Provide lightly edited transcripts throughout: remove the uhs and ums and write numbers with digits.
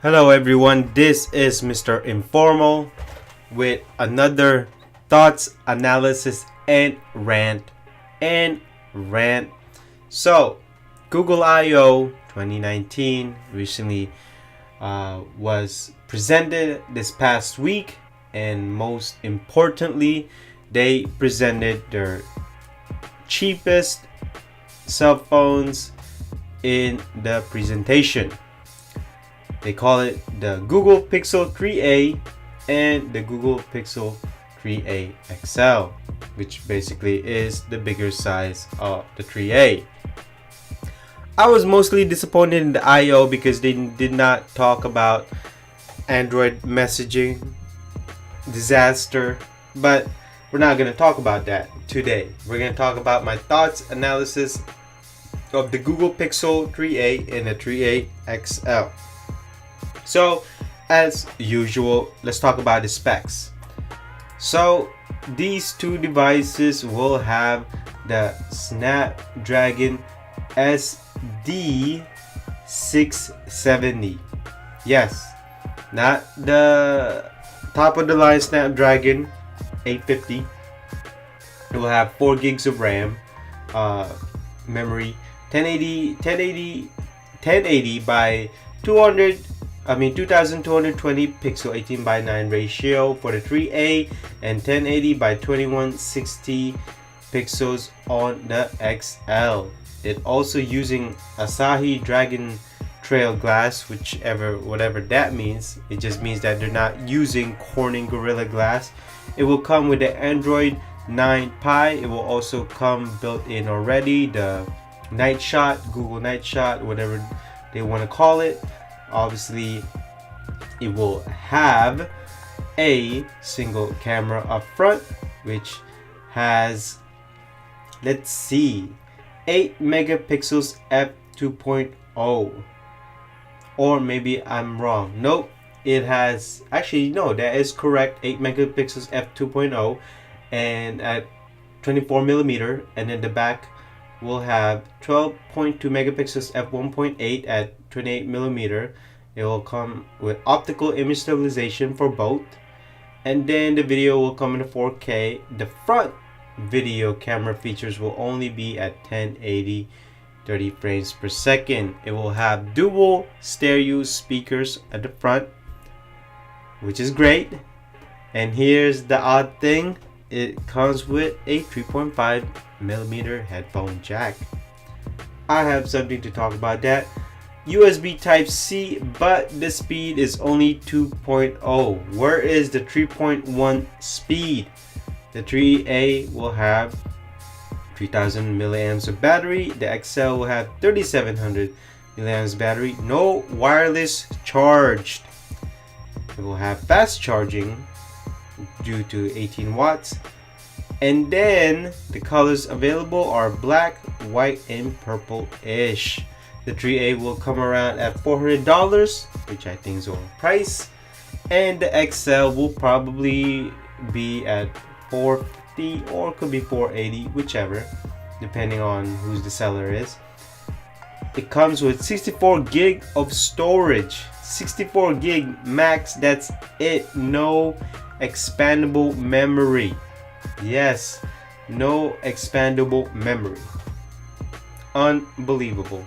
Hello everyone, this is Mr. Informal with another thoughts, analysis, and rant. So, Google I/O 2019 recently was presented this past week, and most importantly, they presented their cheapest cell phones in the presentation. They call it the Google Pixel 3a and the Google Pixel 3a XL, which basically is the bigger size of the 3a. I was mostly disappointed in the I/O because they did not talk about Android messaging disaster, but we're not going to talk about that today. We're going to talk about my thoughts, analysis of the Google Pixel 3a and the 3a XL. So, as usual, let's talk about the specs. So, these two devices will have the Snapdragon SD670. Yes, not the top of the line Snapdragon 850. It will have 4 gigs of RAM, memory, 1080 by 2220 pixel 18 by 9 ratio for the 3A, and 1080 by 2160 pixels on the XL. It also using Asahi Dragon Trail glass, whatever that means. It just means that they're not using Corning Gorilla Glass. It will come with the Android 9 Pie. It will also come built in already the Night Shot, Google Night Shot, whatever they want to call it. Obviously, it will have a single camera up front, which has, 8 megapixels f2.0. Or maybe I'm wrong. Nope, it has, actually no, that is correct, 8 megapixels f2.0 and at 24 millimeter, and then the back will have 12.2 megapixels f1.8 at 28 millimeter. It will come with optical image stabilization for both, and then the video will come in 4K. The front video camera features will only be at 1080 30 frames per second. It will have dual stereo speakers at the front, which is great. And here's the odd thing, it comes with a 3.5 millimeter headphone jack. I have something to talk about that. USB Type-C, but the speed is only 2.0. Where is the 3.1 speed? The 3A will have 3000 milliamps of battery. The XL will have 3700 milliamps battery. No wireless charged. It will have fast charging due to 18 watts. And then the colors available are black, white, and purple-ish. The 3A will come around at $400, which I think is overpriced. And the XL will probably be at $450 or could be $480, whichever, depending on who the seller is. It comes with 64 gig of storage. 64 gig max, that's it. No expandable memory. Yes, no expandable memory. Unbelievable.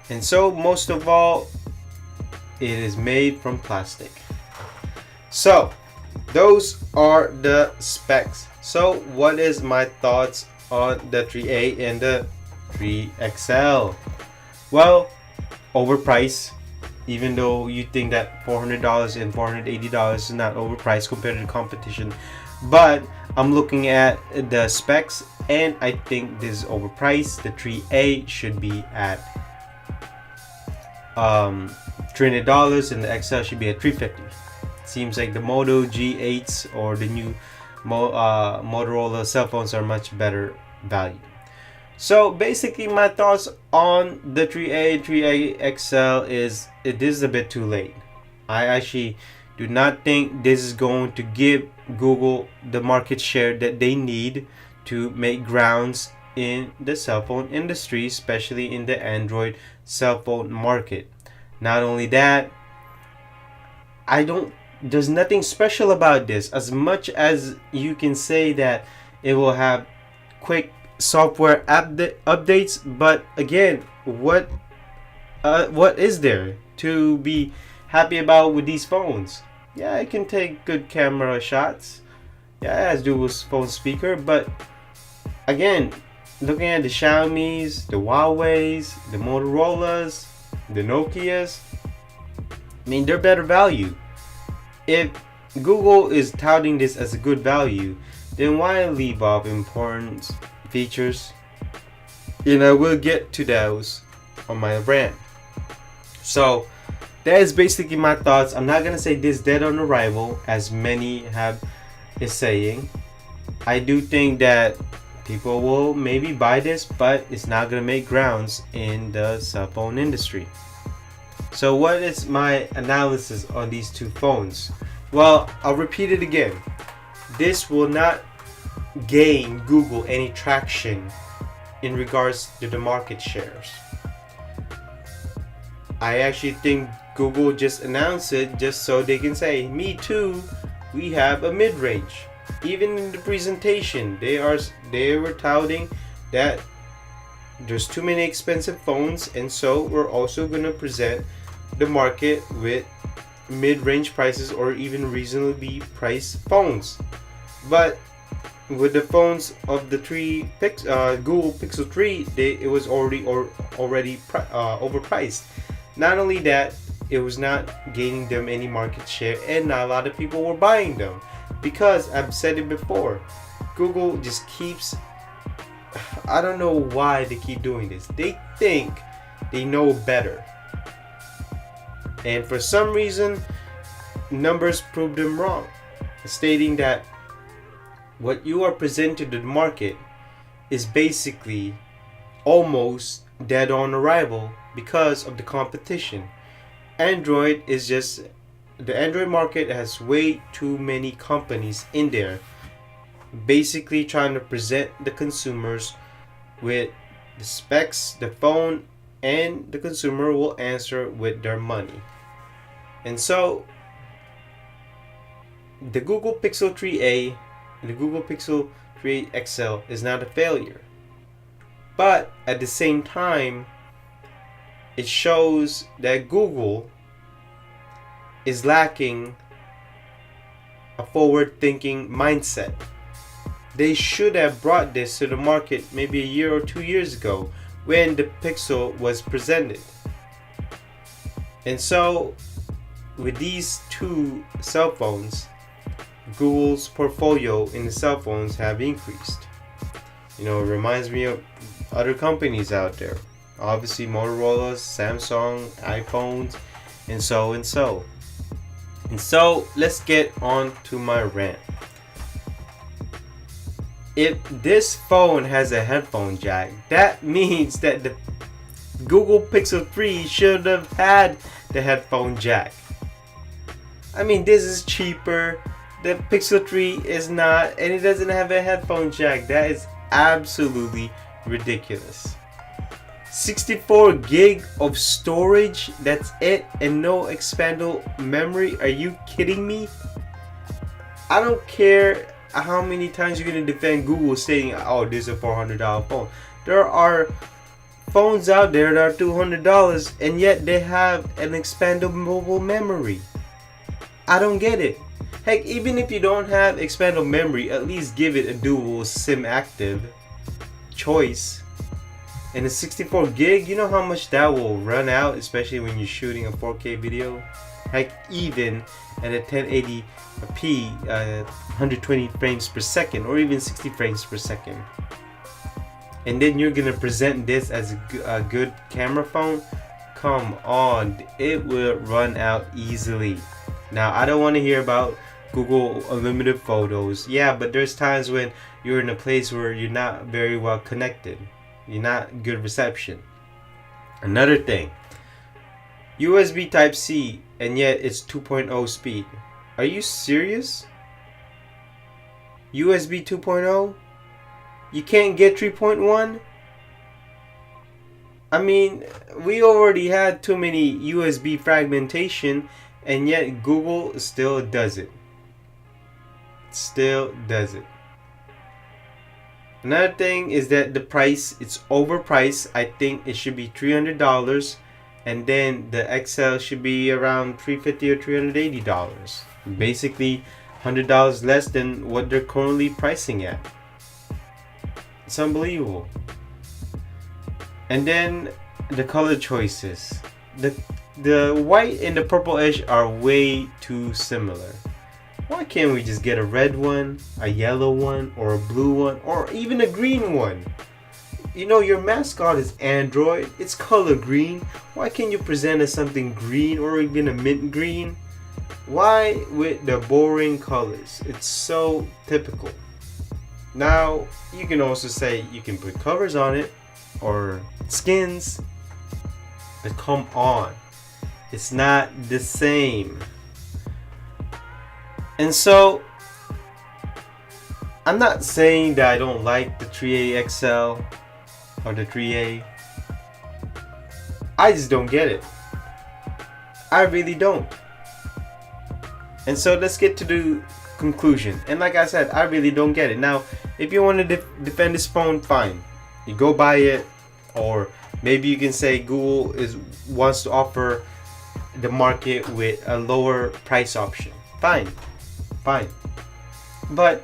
And so, most of all, it is made from plastic. So, those are the specs. So, what is my thoughts on the 3A and the 3XL? Well, overpriced. Even though you think that $400 and $480 is not overpriced compared to the competition, but I'm looking at the specs and I think this is overpriced. The 3A should be at $300 and the XL should be at $350. Seems like the Moto G8s or the new Motorola cell phones are much better value. So basically, my thoughts on the 3A 3A XL is it is a bit too late. I actually do not think this is going to give Google the market share that they need to make grounds in the cell phone industry, especially in the Android cell phone market. Not only that, there's nothing special about this. As much as you can say that it will have quick software updates, but again, what is there to be happy about with these phones? Yeah, it can take good camera shots. Yeah, it has dual phone speaker, but again, looking at the Xiaomi's, the Huawei's, the Motorola's, the Nokia's, I mean, they're better value. If Google is touting this as a good value, then why leave off important features? And I will get to those on my rant. So that is basically my thoughts. I'm not gonna say this dead on arrival, as many have is saying. I do think that people will maybe buy this, but it's not gonna make grounds in the cell phone industry. So what is my analysis on these two phones? Well, I'll repeat it again. This will not gain Google any traction in regards to the market shares. I actually think Google just announced it just so they can say, me too, we have a mid-range. Even in the presentation, they were touting that there's too many expensive phones, and so we're also going to present the market with mid-range prices or even reasonably priced phones. But with the phones of the Google Pixel 3, it was already overpriced. Not only that, it was not gaining them any market share, and not a lot of people were buying them because I've said it before. Google just keeps, I don't know why they keep doing this. They think they know better, and for some reason, numbers prove them wrong, stating that what you are presenting to the market is basically almost dead on arrival because of the competition. The Android market has way too many companies in there, basically trying to present the consumers with the specs, the phone, and the consumer will answer with their money. And so the Google Pixel 3a and the Google Pixel 3 XL is not a failure, but at the same time, it shows that Google is lacking a forward-thinking mindset. They should have brought this to the market maybe a year or 2 years ago when the Pixel was presented. And so, with these two cell phones, Google's portfolio in the cell phones have increased. It reminds me of other companies out there. Obviously, Motorola, Samsung, iPhones, and so and so. And so, let's get on to my rant. If this phone has a headphone jack, that means that the Google Pixel 3 should have had the headphone jack. I mean, this is cheaper. The Pixel 3 is not, and it doesn't have a headphone jack. That is absolutely ridiculous. 64 gig of storage, that's it, and no expandable memory. Are you kidding me? I don't care how many times you're going to defend Google saying, oh, this is a $400 phone. There are phones out there that are $200 and yet they have an expandable memory. I don't get it. Heck, even if you don't have expandable memory, at least give it a dual SIM active choice. And a 64 gig, you know how much that will run out, especially when you're shooting a 4K video? Heck, even at a 1080p, 120 frames per second, or even 60 frames per second. And then you're gonna present this as a good camera phone? Come on, it will run out easily. Now, I don't want to hear about Google Unlimited Photos. Yeah, but there's times when you're in a place where you're not very well connected. You're not good reception. Another thing, USB Type-C, and yet it's 2.0 speed. Are you serious? USB 2.0? You can't get 3.1? I mean, we already had too many USB fragmentation, and yet Google still does it. Still does it. Another thing is that the price, it's overpriced. I think it should be $300, and then the XL should be around $350 or $380. Basically, $100 less than what they're currently pricing at. It's unbelievable. And then the color choices. The white and the purple edge are way too similar. Why can't we just get a red one, a yellow one, or a blue one, or even a green one? You know, your mascot is Android. It's color green. Why can't you present as something green or even a mint green? Why with the boring colors? It's so typical. Now, you can also say you can put covers on it or skins. But come on. It's not the same. And so, I'm not saying that I don't like the 3A XL or the 3A. I just don't get it. I really don't. And so let's get to the conclusion. And like I said, I really don't get it. Now, if you want to defend this phone, fine. You go buy it, or maybe you can say Google wants to offer the market with a lower price option. Fine. But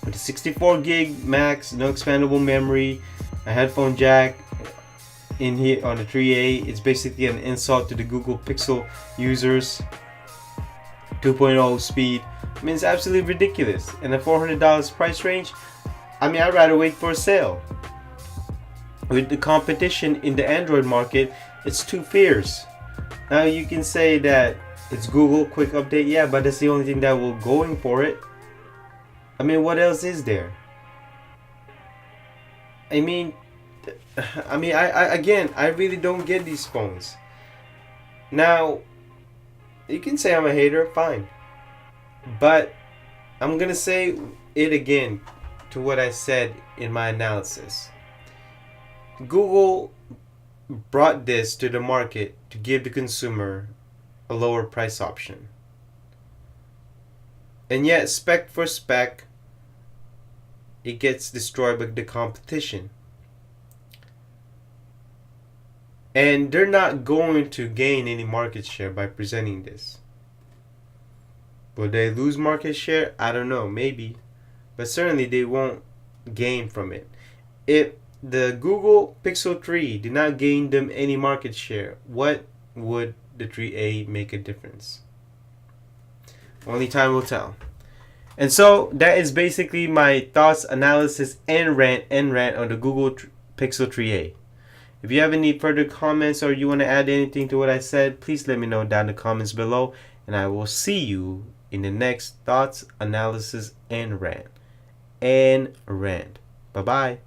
with the 64 gig max, no expandable memory, a headphone jack in here on the 3A, it's basically an insult to the Google Pixel users. 2.0 speed. I mean, it's absolutely ridiculous. And the $400 price range, I mean, I'd rather wait for a sale. With the competition in the Android market, it's too fierce. Now you can say that it's Google quick update, yeah, but that's the only thing that will going for it. I mean, what else is there? I mean, I really don't get these phones. Now, you can say I'm a hater, fine. But I'm gonna say it again to what I said in my analysis. Google brought this to the market to give the consumer a lower price option. And yet, spec for spec, it gets destroyed by the competition. And they're not going to gain any market share by presenting this. Will they lose market share? I don't know, maybe. But certainly they won't gain from it. If the Google Pixel 3 did not gain them any market share, what would the 3A make a difference? Only time will tell. And so that is basically my thoughts, analysis, and rant on the Google Pixel 3A. If you have any further comments or you want to add anything to what I said, please let me know down in the comments below. And I will see you in the next thoughts, analysis, and rant. Bye-bye.